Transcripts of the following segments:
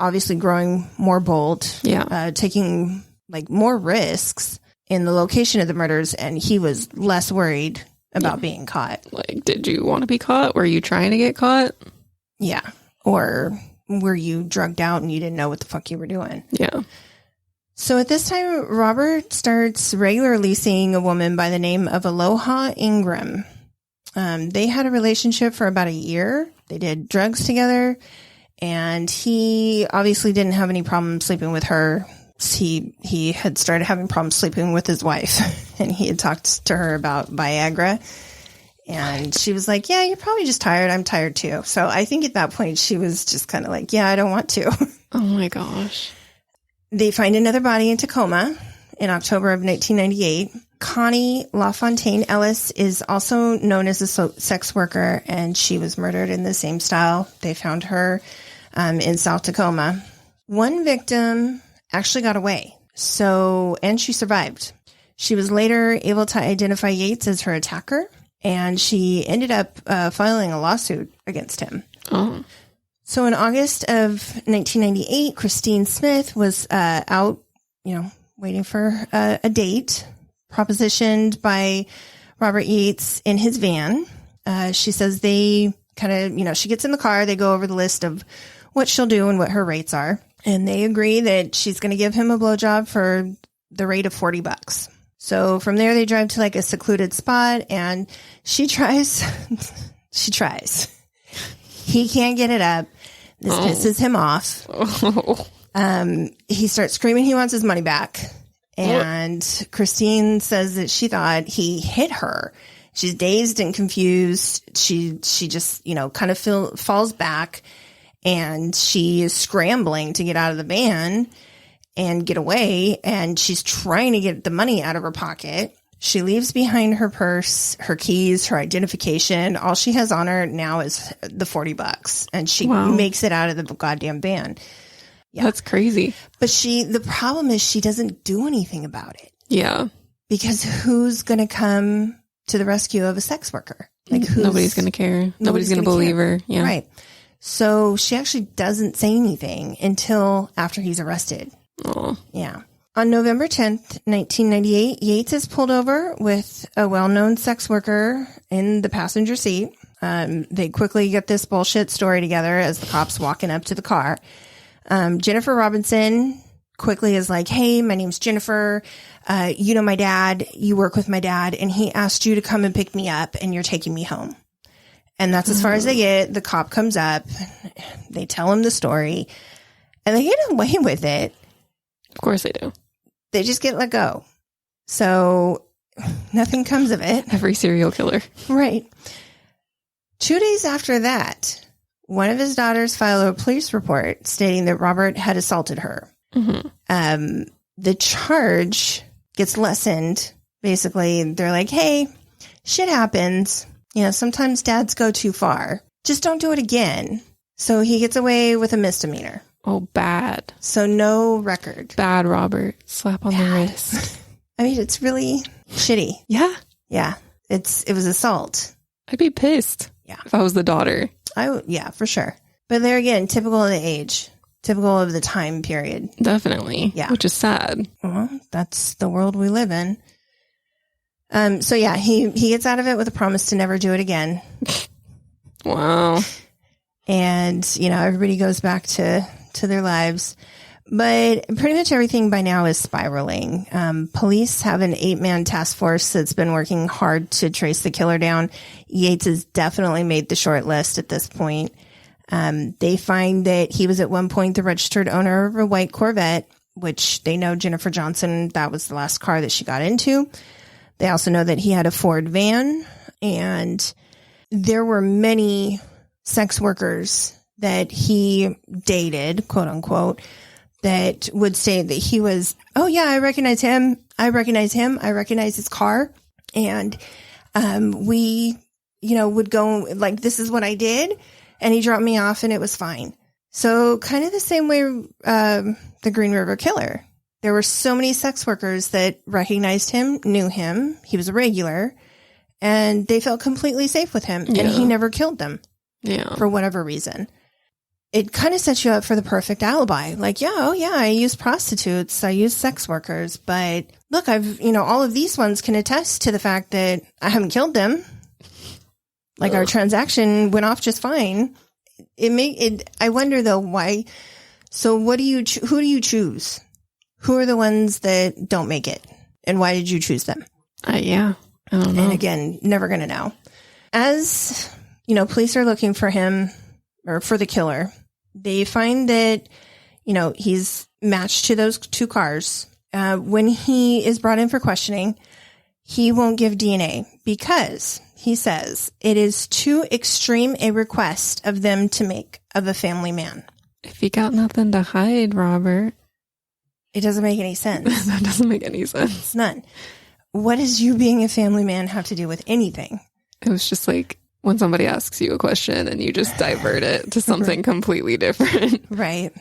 obviously growing more bold, taking like more risks in the location of the murders, and he was less worried about being caught. Like, did you want to be caught? Were you trying to get caught? Yeah. Or were you drugged out and you didn't know what the fuck you were doing? Yeah. So at this time, Robert starts regularly seeing a woman by the name of Aloha Ingram. They had a relationship for about a year. They did drugs together, and he obviously didn't have any problem sleeping with her. He had started having problems sleeping with his wife, and he had talked to her about Viagra. And she was like, yeah, you're probably just tired. I'm tired too. So I think at that point she was just kind of like, yeah, I don't want to. Oh my gosh. They find another body in Tacoma in October of 1998. Connie LaFontaine Ellis is also known as a sex worker, and she was murdered in the same style. They found her in South Tacoma. One victim actually got away, and she survived. She was later able to identify Yates as her attacker, and she ended up filing a lawsuit against him. Oh. So in August of 1998, Christine Smith was out, waiting for a date, propositioned by Robert Yates in his van. She says they kind of, she gets in the car, they go over the list of what she'll do and what her rates are. And they agree that she's going to give him a blowjob for the rate of $40. So from there, they drive to like a secluded spot, and she tries. He can't get it up. This pisses him off. He starts screaming he wants his money back. And Christine says that she thought he hit her. She's dazed and confused. She just, kind of falls back, and she is scrambling to get out of the van and get away. And she's trying to get the money out of her pocket. She leaves behind her purse, her keys, her identification. All she has on her now is the $40, and she makes it out of the goddamn van. Yeah. That's crazy. But the problem is she doesn't do anything about it. Yeah. Because who's going to come to the rescue of a sex worker? Like, nobody's going to care. Nobody's going to believe her. Yeah. Right. So she actually doesn't say anything until after he's arrested. Oh. Yeah. On November 10th, 1998, Yates is pulled over with a well-known sex worker in the passenger seat. They quickly get this bullshit story together as the cops walking up to the car. Jennifer Robinson quickly is like, hey, my name's Jennifer. You know my dad. You work with my dad, and he asked you to come and pick me up, and you're taking me home. And that's as far as they get. The cop comes up. They tell him the story, and they get away with it. Of course they do. They just get let go. So nothing comes of it. Every serial killer. Right. 2 days after that, one of his daughters filed a police report stating that Robert had assaulted her. Mm-hmm. The charge gets lessened. Basically, they're like, hey, shit happens. Sometimes dads go too far. Just don't do it again. So he gets away with a misdemeanor. Oh, bad. So no record. Bad, Robert. Slap on the wrist. I mean, it's really shitty. Yeah. Yeah. It was assault. I'd be pissed. Yeah. If I was the daughter. Yeah, for sure. But there again, typical of the age. Typical of the time period. Definitely. Yeah. Which is sad. Well, that's the world we live in. So yeah, he gets out of it with a promise to never do it again. Wow. And, everybody goes back to their lives. But pretty much everything by now is spiraling. Police have an 8-man task force that's been working hard to trace the killer down. Yates has definitely made the short list at this point. They find that he was at one point the registered owner of a white Corvette, which they know Jennifer Johnson, that was the last car that she got into. They also know that he had a Ford van, and there were many sex workers that he dated, quote unquote, that would say that he was, oh yeah, I recognize him. I recognize him. I recognize his car. And, we, would go like, this is what I did. And he dropped me off and it was fine. So kind of the same way, the Green River Killer. There were so many sex workers that recognized him, knew him. He was a regular, and they felt completely safe with him. Yeah. And he never killed them. Yeah. For whatever reason. it kind of sets you up for the perfect alibi. Like, yeah, oh yeah, I use prostitutes, I use sex workers, but look, all of these ones can attest to the fact that I haven't killed them. Like, our transaction went off just fine. I wonder though, why? So who do you choose? Who are the ones that don't make it? And why did you choose them? Yeah, I don't know. And again, never going to know. As, police are looking for him, or for the killer, they find that, he's matched to those two cars. When he is brought in for questioning, he won't give DNA because he says it is too extreme a request of them to make of a family man. If you got nothing to hide, Robert. It doesn't make any sense. That doesn't make any sense. It's none. What does you being a family man have to do with anything? It was just like when somebody asks you a question and you just divert it to something completely different. Right.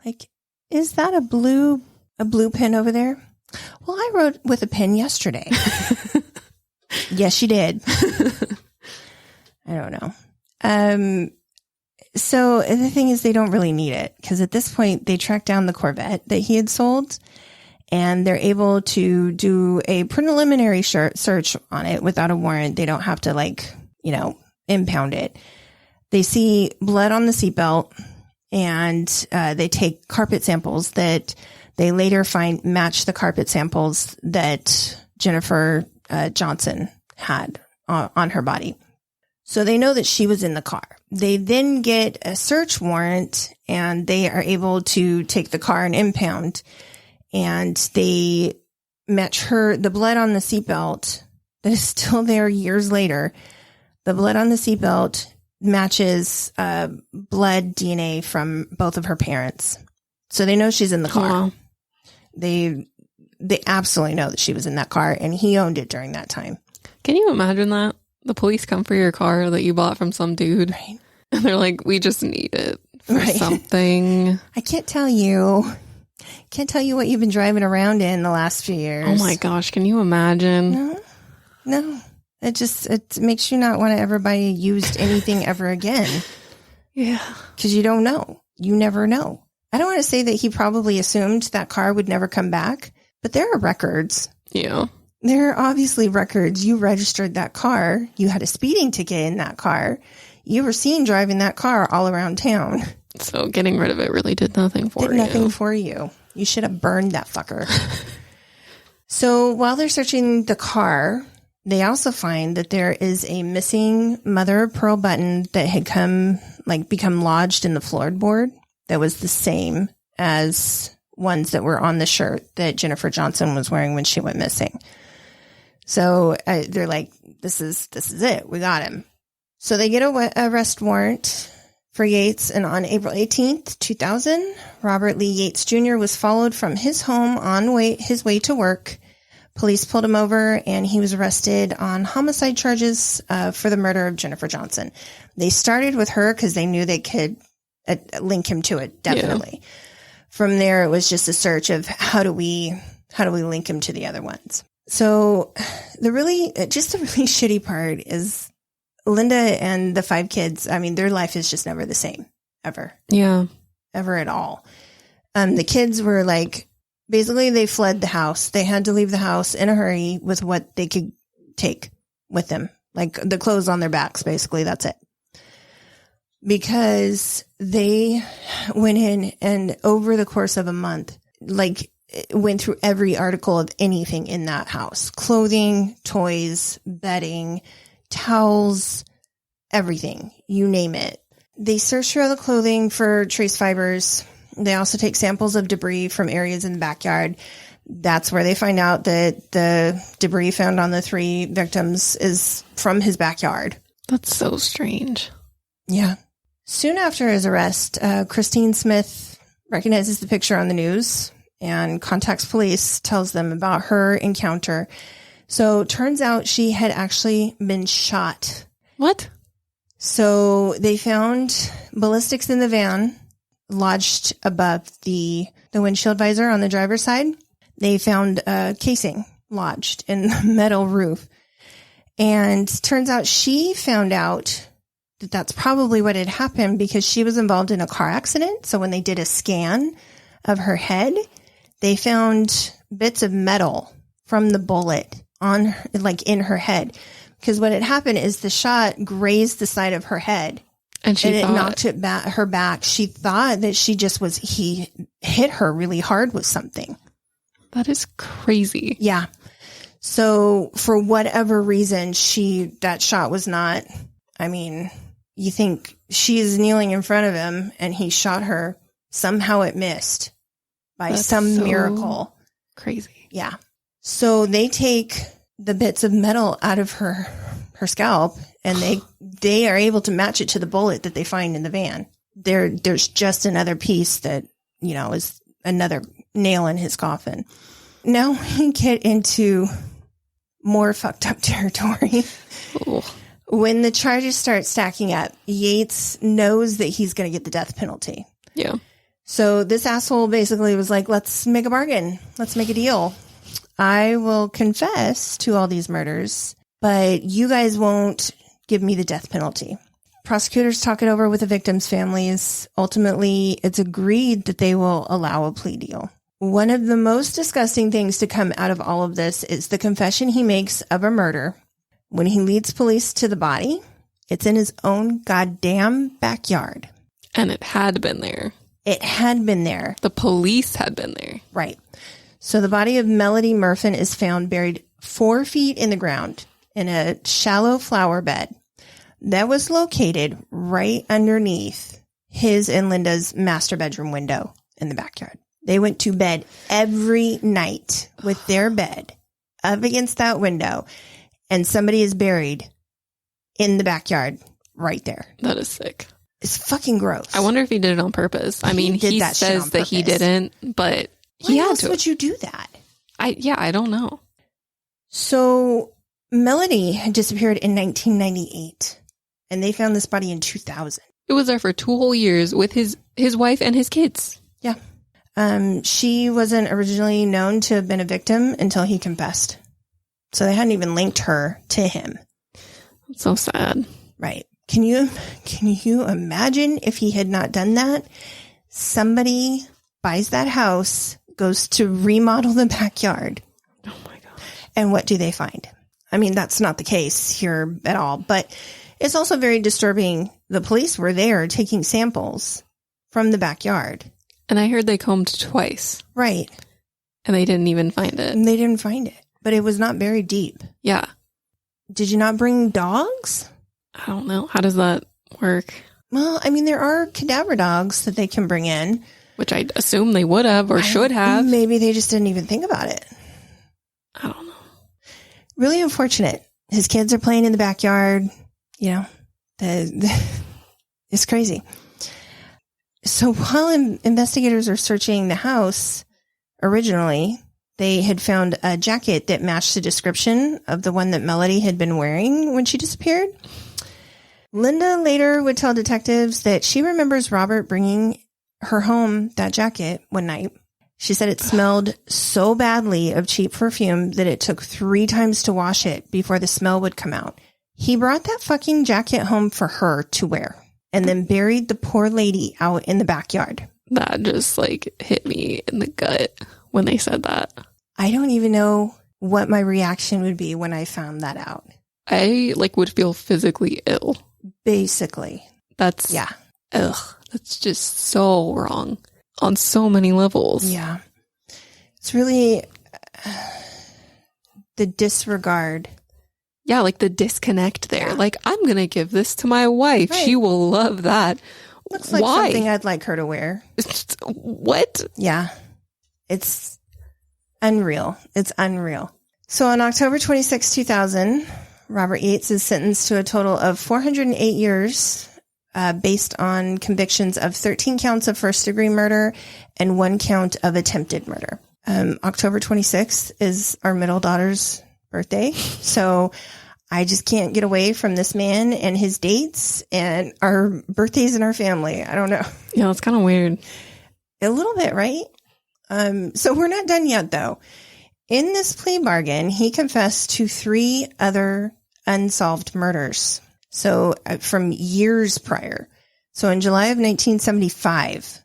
Like, is that a blue pen over there? Well, I wrote with a pen yesterday. Yes, you did. I don't know. So the thing is, they don't really need it because at this point they track down the Corvette that he had sold and they're able to do a preliminary search on it without a warrant. They don't have to impound it. They see blood on the seatbelt and they take carpet samples that they later find match the carpet samples that Jennifer Johnson had on her body. So they know that she was in the car. They then get a search warrant and they are able to take the car and impound, and they match the blood on the seatbelt that is still there years later. The blood on the seatbelt matches blood DNA from both of her parents. So they know she's in the car. Wow. They absolutely know that she was in that car and he owned it during that time. Can you imagine that? The police come for your car that you bought from some dude. Right. And they're like, we just need it for Right. something. I can't tell you what you've been driving around in the last few years. Oh my gosh, can you imagine? No. It makes you not want to ever buy used anything ever again. Yeah. Because you don't know. You never know. I don't want to say that he probably assumed that car would never come back, but there are records. Yeah. There are obviously records. You registered that car. You had a speeding ticket in that car. You were seen driving that car all around town. So getting rid of it really did nothing for you. Did nothing for you. You should have burned that fucker. So while they're searching the car, they also find that there is a missing mother of pearl button that had become lodged in the floorboard that was the same as ones that were on the shirt that Jennifer Johnson was wearing when she went missing. So they're like, this is it. We got him. So they get a arrest warrant for Yates. And on April 18th, 2000, Robert Lee Yates Jr. was followed from his home on his way to work. Police pulled him over and he was arrested on homicide charges for the murder of Jennifer Johnson. They started with her because they knew they could link him to it. Definitely. Yeah. From there, it was just a search of how do we link him to the other ones. So the really shitty part is Linda and the 5 kids. I mean, their life is just never the same ever. Yeah. Ever at all. The kids were basically they fled the house. They had to leave the house in a hurry with what they could take with them. Like the clothes on their backs, basically. That's it. Because they went in and over the course of a month, went through every article of anything in that house. Clothing, toys, bedding, towels, everything. You name it. They searched through all the clothing for trace fibers. They also take samples of debris from areas in the backyard. That's where they find out that the debris found on the 3 victims is from his backyard. That's so strange. Yeah. Soon after his arrest, Christine Smith recognizes the picture on the news and contacts police, tells them about her encounter. So turns out she had actually been shot. What? So they found ballistics in the van lodged above the windshield visor on the driver's side. They found a casing lodged in the metal roof. And turns out she found out that that's probably what had happened because she was involved in a car accident. So when they did a scan of her head, they found bits of metal from the bullet on, like, in her head. Because what had happened is the shot grazed the side of her head. And it knocked her back. She thought that he hit her really hard with something. That is crazy. Yeah. So for whatever reason, that shot was not, I mean, you think she's kneeling in front of him and he shot her. Somehow it missed by some miracle. Crazy. Yeah. So they take the bits of metal out of her scalp and they are able to match it to the bullet that they find in the van. There's just another piece that, is another nail in his coffin. Now we get into more fucked up territory. Ooh. When the charges start stacking up, Yates knows that he's going to get the death penalty. Yeah. So this asshole basically was like, let's make a bargain. Let's make a deal. I will confess to all these murders, but you guys won't give me the death penalty. Prosecutors talk it over with the victims' families. Ultimately, it's agreed that they will allow a plea deal. One of the most disgusting things to come out of all of this is the confession he makes of a murder. When he leads police to the body, it's in his own goddamn backyard. And it had been there. It had been there. The police had been there. Right. So the body of Melody Murfin is found buried 4 feet in the ground in a shallow flower bed that was located right underneath his and Linda's master bedroom window in the backyard. They went to bed every night with their bed up against that window, and somebody is buried in the backyard right there. That is sick. It's fucking gross. I wonder if he did it on purpose. I mean, he says that he didn't, but why else would you do that? I don't know. So Melody had disappeared in 1998, and they found this body in 2000. It was there for 2 whole years with his wife and his kids. Yeah. She wasn't originally known to have been a victim until he confessed. So they hadn't even linked her to him. That's so sad. Right. Can you imagine if he had not done that? Somebody buys that house, goes to remodel the backyard. Oh my God. And what do they find? I mean, that's not the case here at all, but it's also very disturbing. The police were there taking samples from the backyard. And I heard they combed twice. Right. And they didn't even find it. And they didn't find it, but it was not buried deep. Yeah. Did you not bring dogs? I don't know. How does that work? Well, I mean, there are cadaver dogs that they can bring in. Which I assume they would have or should have. Maybe they just didn't even think about it. I don't know. Really unfortunate. His kids are playing in the backyard. It's crazy. So while investigators are searching the house, originally, they had found a jacket that matched the description of the one that Melody had been wearing when she disappeared. Linda later would tell detectives that she remembers Robert bringing her home that jacket one night. She said it smelled so badly of cheap perfume that it took 3 times to wash it before the smell would come out. He brought that fucking jacket home for her to wear and then buried the poor lady out in the backyard. That just hit me in the gut when they said that. I don't even know what my reaction would be when I found that out. I would feel physically ill. Basically. That's that's just so wrong on so many levels. Yeah. It's really the disregard. Yeah, the disconnect there. Yeah. I'm going to give this to my wife. Right. She will love that. Looks like something I'd like her to wear. What? Yeah. It's unreal. It's unreal. So on October 26, 2000, Robert Yates is sentenced to a total of 408 years based on convictions of 13 counts of first-degree murder and 1 count of attempted murder. October 26th is our middle daughter's birthday, so I just can't get away from this man and his dates and our birthdays in our family. I don't know. Yeah, it's kind of weird. A little bit, right? So we're not done yet, though. In this plea bargain, he confessed to 3 other unsolved murders. So from years prior. So in July of 1975,